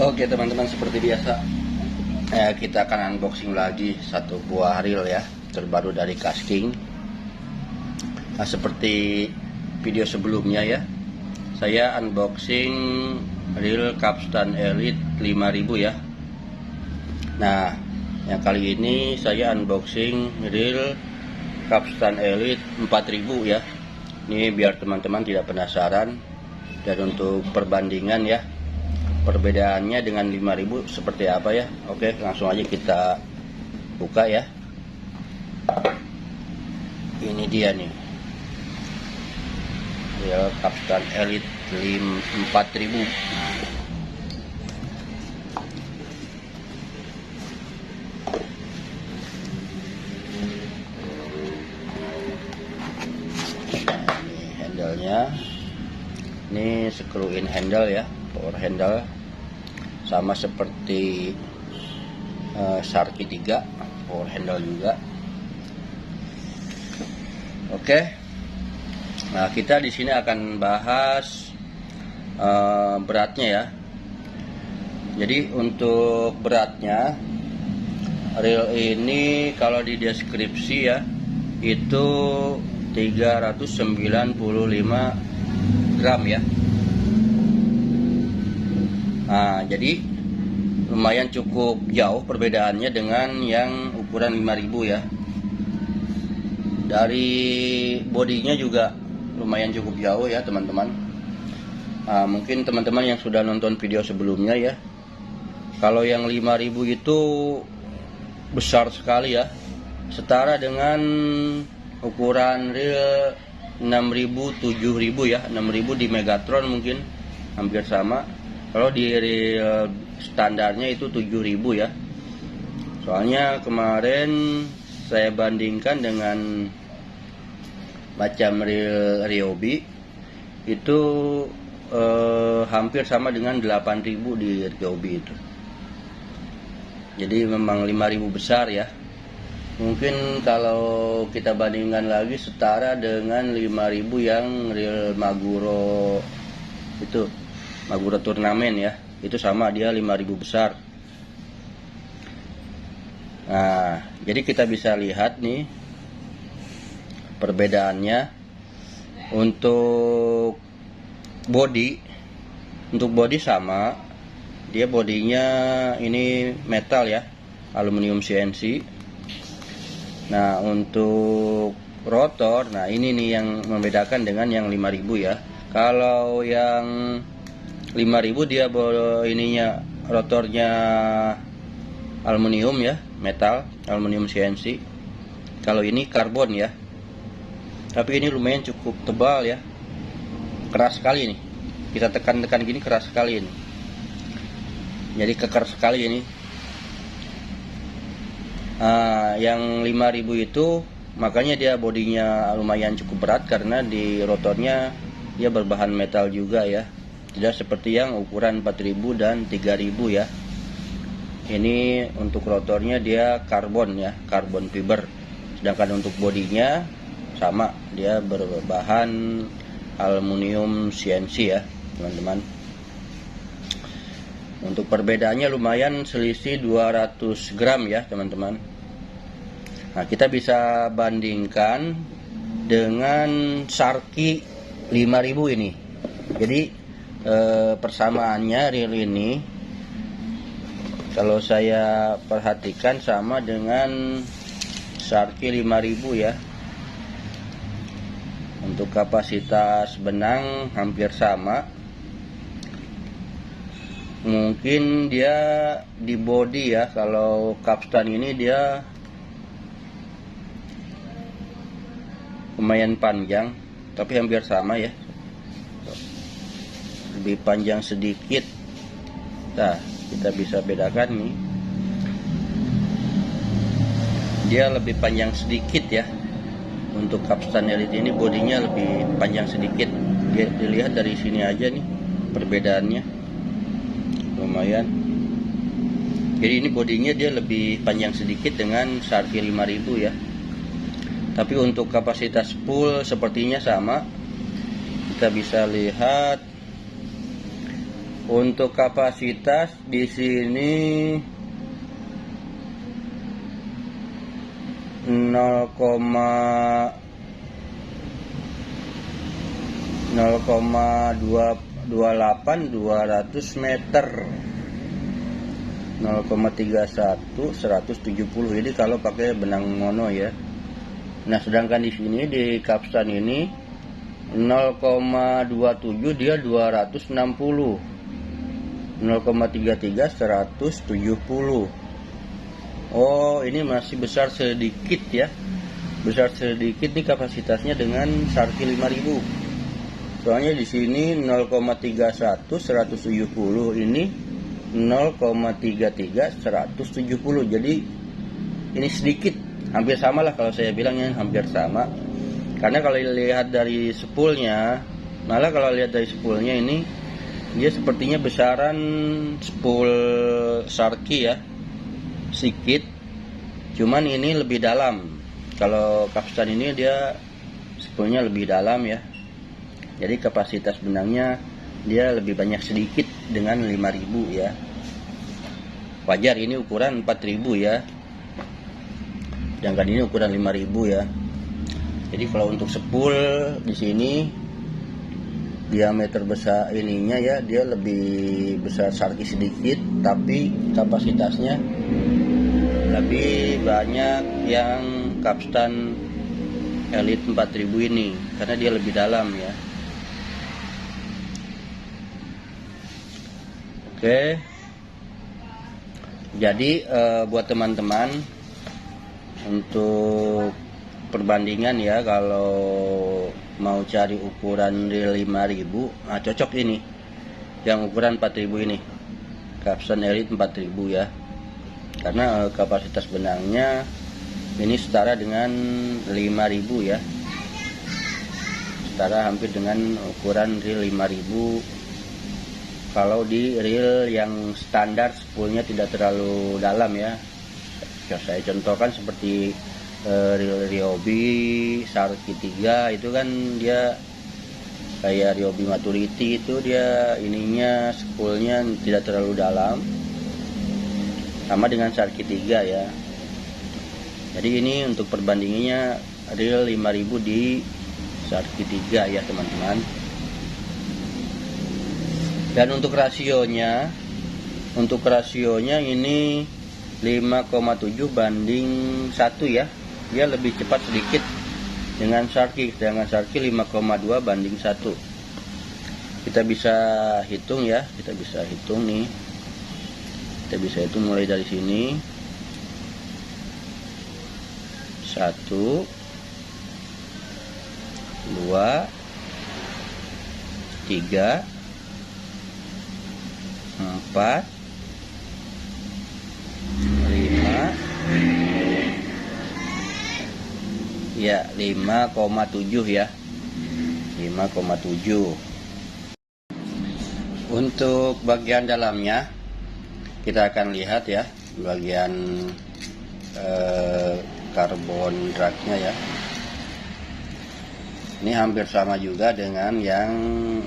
Oke teman-teman, seperti biasa kita akan unboxing lagi satu buah reel ya terbaru dari Kasking. Nah, seperti video sebelumnya ya, saya unboxing reel Capstan Elite 5000 ya. Nah, yang kali ini saya unboxing reel Capstan Elite 4000 ya. Ini biar teman-teman tidak penasaran, dan untuk perbandingan ya, perbedaannya dengan 5000 seperti apa ya. Oke, langsung aja kita buka ya. Ini dia nih, ya, Capstan Elite 4000. Ini handle-nya, ini screw in handle ya, power handle, sama seperti Sharky 3 power handle juga. Oke. Nah, kita di sini akan bahas beratnya ya. Jadi untuk beratnya, reel ini kalau di deskripsi ya itu 395 gram ya. Nah, jadi lumayan cukup jauh perbedaannya dengan yang ukuran 5000 ya. Dari bodinya juga lumayan cukup jauh ya teman-teman. Nah, mungkin teman-teman yang sudah nonton video sebelumnya ya, kalau yang 5000 itu besar sekali ya, setara dengan ukuran reel 6000 7000 ya. 6000 di Megatron mungkin hampir sama. Kalau di reel standarnya itu 7000 ya. Soalnya kemarin saya bandingkan dengan macam reel Ryobi itu hampir sama dengan 8000 di Ryobi itu. Jadi memang 5000 besar ya. Mungkin kalau kita bandingkan lagi setara dengan 5000 yang reel Maguro itu, Maguro turnamen ya, itu sama, dia 5000 besar. Nah, jadi kita bisa lihat nih perbedaannya. Untuk body sama, dia bodinya ini metal ya, aluminium CNC. Nah, untuk rotor, nah ini nih yang membedakan dengan yang 5000 ya. Kalau yang 5000 dia ininya, rotornya aluminium ya, metal, aluminium CNC. Kalau ini karbon ya. Tapi ini lumayan cukup tebal ya. Keras sekali nih. Kita tekan-tekan gini keras sekali ini. Jadi kekar sekali ini. Yang 5000 itu makanya dia bodinya lumayan cukup berat karena di rotornya dia berbahan metal juga ya. Tidak seperti yang ukuran 4000 dan 3000 ya. Ini untuk rotornya dia karbon ya, karbon fiber. Sedangkan untuk bodinya sama, dia berbahan aluminium CNC ya teman-teman. Untuk perbedaannya lumayan selisih 200 gram ya teman-teman. Nah, kita bisa bandingkan dengan Sharky 5000 ini. Jadi persamaannya reel ini kalau saya perhatikan sama dengan Sharky 5000 ya. Untuk kapasitas benang hampir sama. Mungkin dia di body ya, kalau Capstan ini dia lumayan panjang, tapi hampir sama ya. Lebih panjang sedikit. Nah, kita bisa bedakan nih. Dia lebih panjang sedikit ya. Untuk Capstan Elite ini bodinya lebih panjang sedikit. Dilihat dari sini aja nih perbedaannya, lumayan. Jadi ini bodinya dia lebih panjang sedikit dengan Sharky 5000 ya. Tapi untuk kapasitas spool sepertinya sama. Kita bisa lihat Untuk kapasitas di sini 0,228 200 meter, 0,31 170. Ini kalau pakai benang mono ya. Nah, sedangkan di sini di Capstan ini 0,27 dia 260, 0,33 170. Oh, ini masih besar sedikit ya. Besar sedikit nih kapasitasnya dengan Sharky 5000. Soalnya di sini 0,31 170, ini 0,33 170. Jadi ini sedikit, hampir sama lah kalau saya bilangnya, hampir sama. Karena kalau lihat dari spoolnya, malah kalau lihat dari spoolnya ini dia sepertinya besaran spool Sharky ya, sedikit. Cuman ini lebih dalam. Kalau Capstan ini dia spoolnya lebih dalam ya. Jadi kapasitas benangnya dia lebih banyak sedikit dengan 5000 ya. Wajar, ini ukuran 4000 ya. Sedangkan ini ukuran 5000 ya. Jadi kalau untuk spool di sini diameter besar ininya ya, dia lebih besar Sharky sedikit, tapi kapasitasnya lebih banyak yang Capstan Elite 4000 ini karena dia lebih dalam ya. Oke. Jadi buat teman-teman untuk perbandingan ya, kalau mau cari ukuran reel 5000, nah cocok ini yang ukuran 4000 ini, Capstan Elite 4000 ya, karena kapasitas benangnya ini setara dengan 5000 ya, setara hampir dengan ukuran reel 5000. Kalau di reel yang standar spoolnya tidak terlalu dalam ya, saya contohkan seperti reel Ryobi Sharky 3 itu kan dia kayak Ryobi Maturity, itu dia ininya spoolnya tidak terlalu dalam, sama dengan Sharky 3 ya. Jadi ini untuk perbandingannya reel 5000 di Sharky 3 ya teman-teman. Dan untuk rasionya ini 5,7 banding 1 ya. Dia lebih cepat sedikit dengan Sharky, sedangkan Sharky 5,2 banding 1. Kita bisa hitung ya, kita bisa hitung nih. Kita bisa hitung mulai dari sini. 1 2 3 4 5 ya, 5,7 ya, 5,7. Untuk bagian dalamnya kita akan lihat ya, bagian karbon dragnya ya. Ini hampir sama juga dengan yang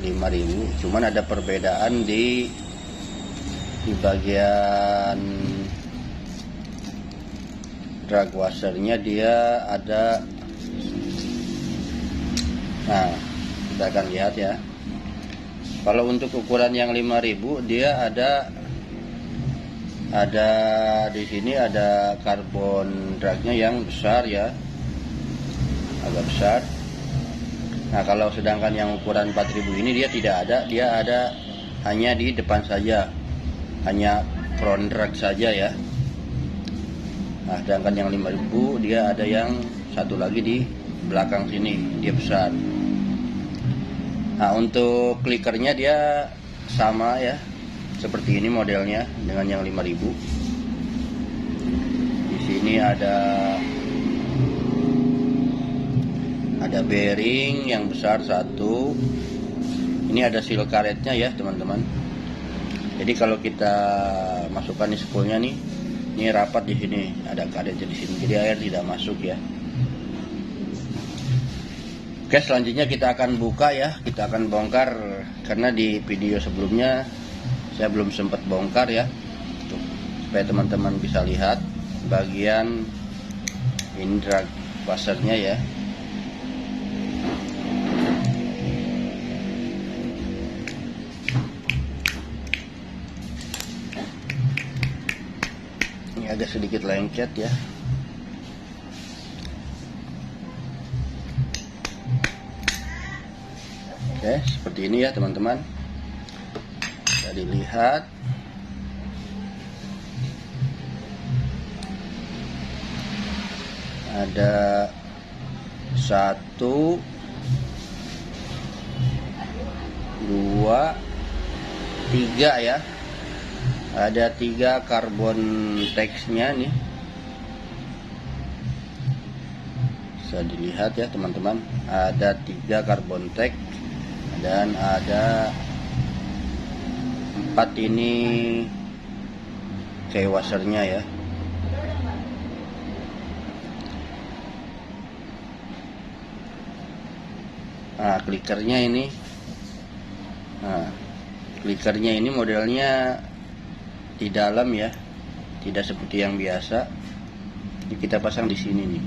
5000, cuman ada perbedaan di bagian drag washernya, dia ada. Nah, kita akan lihat ya. Kalau untuk ukuran yang 5000 dia ada di sini ada karbon dragnya yang besar ya, agak besar. Nah, kalau sedangkan yang ukuran 4000 ini dia tidak ada, dia ada hanya di depan saja, hanya front drag saja ya. Nah, sedangkan yang 5000 dia ada yang satu lagi di belakang sini, dia besar. Nah, untuk clickernya dia sama ya, seperti ini modelnya dengan yang 5000. Di sini ada bearing yang besar satu. Ini ada seal karetnya ya teman-teman. Jadi kalau kita masukkan di spoolnya nih, ini rapat di sini, ada karetnya di sini, jadi air tidak masuk ya. Oke, selanjutnya kita akan buka ya, kita akan bongkar, karena di video sebelumnya saya belum sempat bongkar ya, supaya teman-teman bisa lihat bagian ini drag washernya ya. Ini agak sedikit lengket ya. Oke, seperti ini ya teman-teman. Bisa dilihat. Ada 1, 2, 3 ya. Ada 3 karbon teksnya nih. Bisa dilihat ya teman-teman. Ada 3 karbon teks dan ada 4 ini kayak washernya ya. Nah, klikernya ini modelnya di dalam ya, tidak seperti yang biasa. Ini kita pasang di sini nih.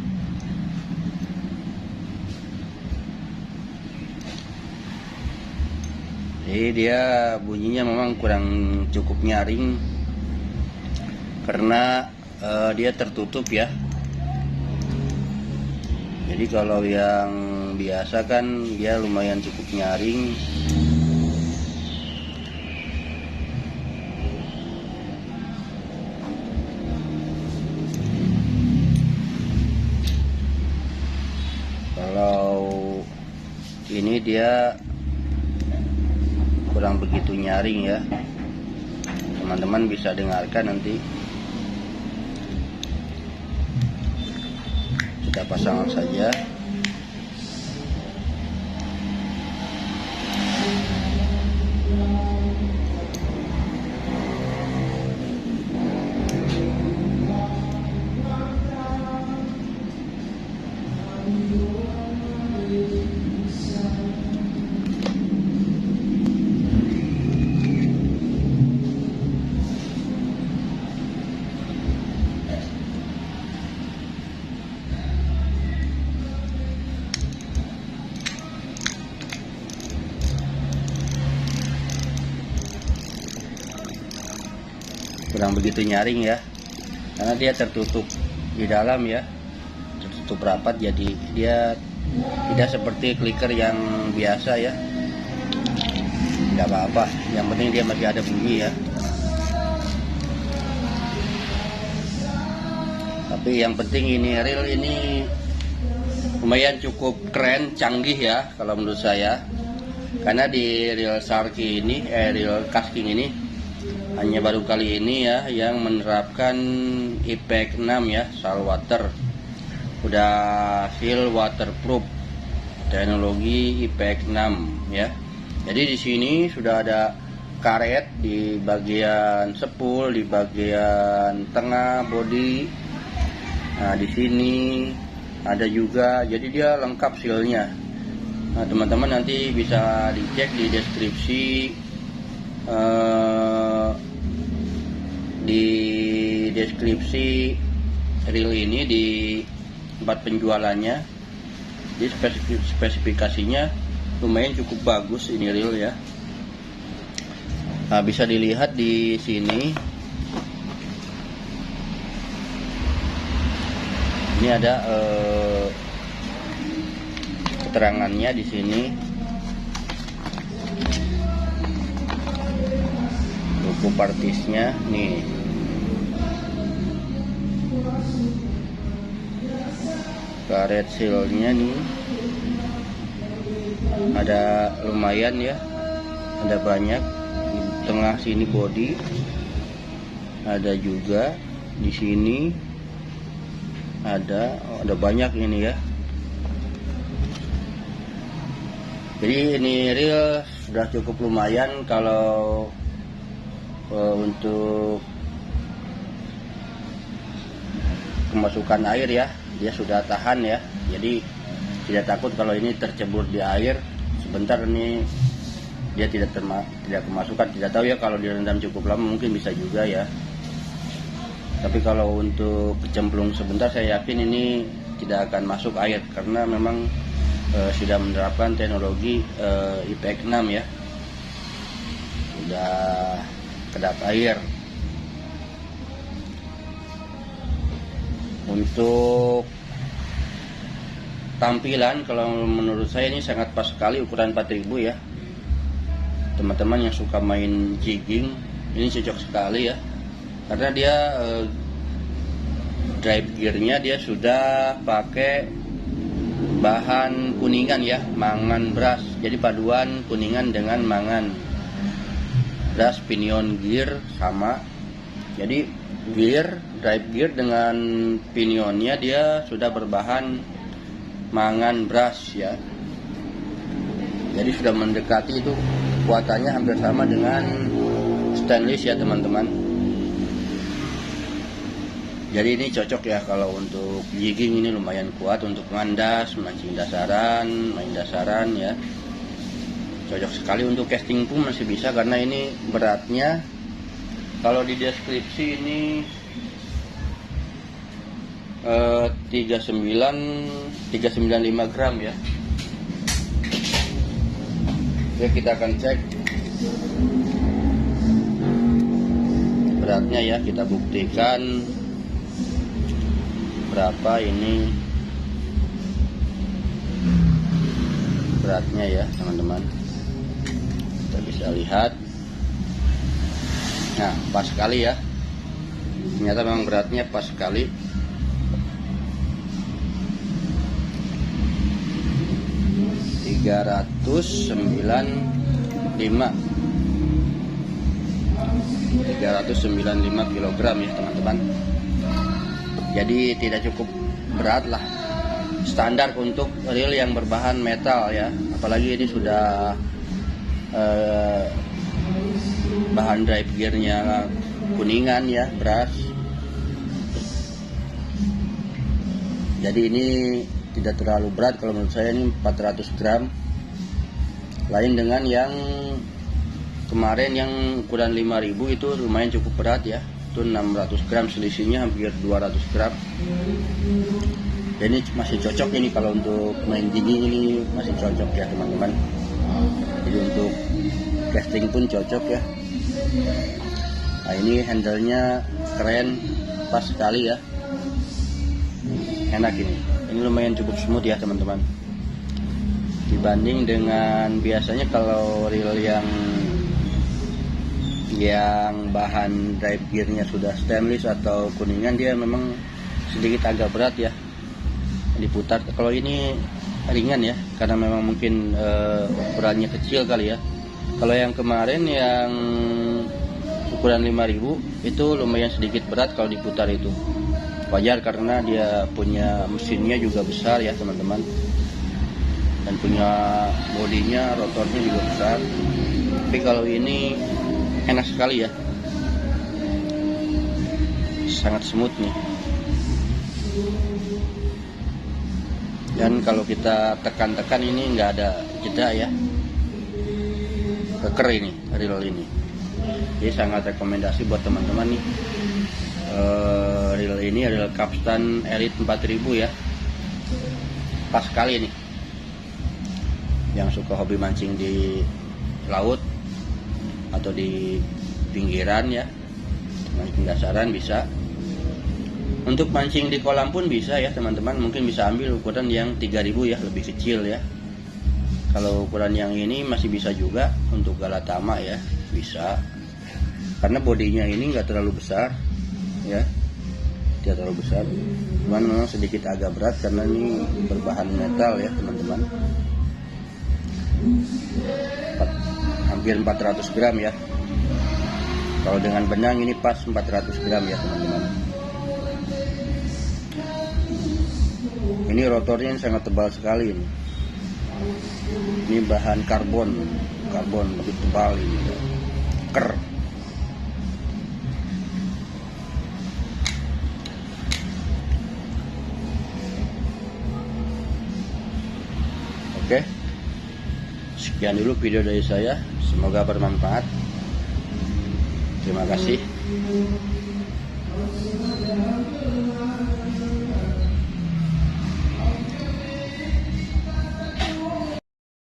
Jadi dia bunyinya memang kurang cukup nyaring karena dia tertutup ya. Jadi kalau yang biasa kan dia lumayan cukup nyaring. Kalau ini dia kurang begitu nyaring ya. Teman-teman bisa dengarkan nanti. Kita pasang saja. Kurang begitu nyaring ya, karena dia tertutup di dalam ya, tertutup rapat, jadi dia tidak seperti kliker yang biasa ya. Nggak apa-apa, yang penting dia masih ada bunyi ya. Tapi yang penting ini reel ini lumayan cukup keren, canggih ya kalau menurut saya, karena di reel Sharky ini, reel Kasking ini hanya baru kali ini ya yang menerapkan IPEK 6 ya, saltwater. Udah seal waterproof, teknologi IPEK 6 ya. Jadi di sini sudah ada karet di bagian sepul, di bagian tengah bodi. Nah, di sini ada juga, jadi dia lengkap sealnya. Nah, teman-teman nanti bisa dicek di deskripsi, reel ini di tempat penjualannya. Di spesifikasinya lumayan cukup bagus ini reel ya. Nah, bisa dilihat di sini. Ini ada keterangannya di sini. Buku partisnya nih. Karet sealnya nih. Ada lumayan ya. Ada banyak. Di tengah sini body. Ada juga di sini. Ada banyak ini ya. Jadi ini reel sudah cukup lumayan kalau untuk kemasukan air ya, dia sudah tahan ya. Jadi tidak takut kalau ini tercebur di air. Sebentar ini dia tidak kemasukan. Tidak tahu ya, kalau direndam cukup lama mungkin bisa juga ya. Tapi kalau untuk kecemplung sebentar, saya yakin ini tidak akan masuk air karena memang sudah menerapkan teknologi IPX6 ya, sudah kedap air. Untuk tampilan, kalau menurut saya ini sangat pas sekali, ukuran 4000 ya. Teman-teman yang suka main jigging ini cocok sekali ya, karena dia drive gearnya dia sudah pakai bahan kuningan ya, mangan brush. Jadi paduan kuningan dengan mangan brush. Pinion gear sama, jadi drive gear dengan pinionnya dia sudah berbahan mangan brush ya. Jadi sudah mendekati, itu kekuatannya hampir sama dengan stainless ya teman-teman. Jadi ini cocok ya, kalau untuk jigging ini lumayan kuat untuk ngandas, mancing dasaran, main dasaran ya. Cocok sekali. Untuk casting pun masih bisa, karena ini beratnya kalau di deskripsi ini 395 gram ya. Oke, kita akan cek beratnya ya, kita buktikan berapa ini beratnya ya teman-teman. Kita bisa lihat, nah pas sekali ya, ternyata memang beratnya pas sekali. Tiga ratus sembilan puluh lima kilogram ya teman-teman. Jadi tidak cukup berat lah, standar untuk reel yang berbahan metal ya. Apalagi ini sudah bahan drive gearnya kuningan ya, brush. Jadi ini tidak terlalu berat kalau menurut saya. Ini 400 gram, lain dengan yang kemarin yang ukuran 5000 itu lumayan cukup berat ya, itu 600 gram, selisihnya hampir 200 gram. Dan ini masih cocok ini kalau untuk main jigging, ini masih cocok ya teman-teman. Jadi untuk casting pun cocok ya. Nah ini handle-nya keren, pas sekali ya, enak ini. Ini lumayan cukup smooth ya teman-teman, dibanding dengan biasanya kalau reel yang bahan drive gearnya sudah stainless atau kuningan, dia memang sedikit agak berat ya diputar. Kalau ini ringan ya, karena memang mungkin ukurannya kecil kali ya. Kalau yang kemarin yang ukuran 5000 itu lumayan sedikit berat kalau diputar itu. Wajar karena dia punya mesinnya juga besar ya teman-teman, dan punya bodinya, rotornya juga besar. Tapi kalau ini enak sekali ya, sangat smooth nih. Dan kalau kita tekan-tekan ini nggak ada jeda ya, keker ini reel ini. Jadi sangat rekomendasi buat teman-teman nih. Reel ini adalah Capstan Elite 4000 ya, pas sekali nih. Yang suka hobi mancing di laut atau di pinggiran ya, mancing dasaran bisa. Untuk mancing di kolam pun bisa ya teman-teman. Mungkin bisa ambil ukuran yang 3000 ya, lebih kecil ya. Kalau ukuran yang ini masih bisa juga untuk galatama ya, bisa. Karena bodinya ini nggak terlalu besar ya, tidak terlalu besar, cuman memang sedikit agak berat karena ini berbahan metal ya teman-teman. Hampir 400 gram ya, kalau dengan benang ini pas 400 gram ya teman-teman. Ini rotornya sangat tebal sekali ini. Ini bahan karbon lebih tebal ini, ker. Oke, Sekian dulu video dari saya, semoga bermanfaat. Terima kasih.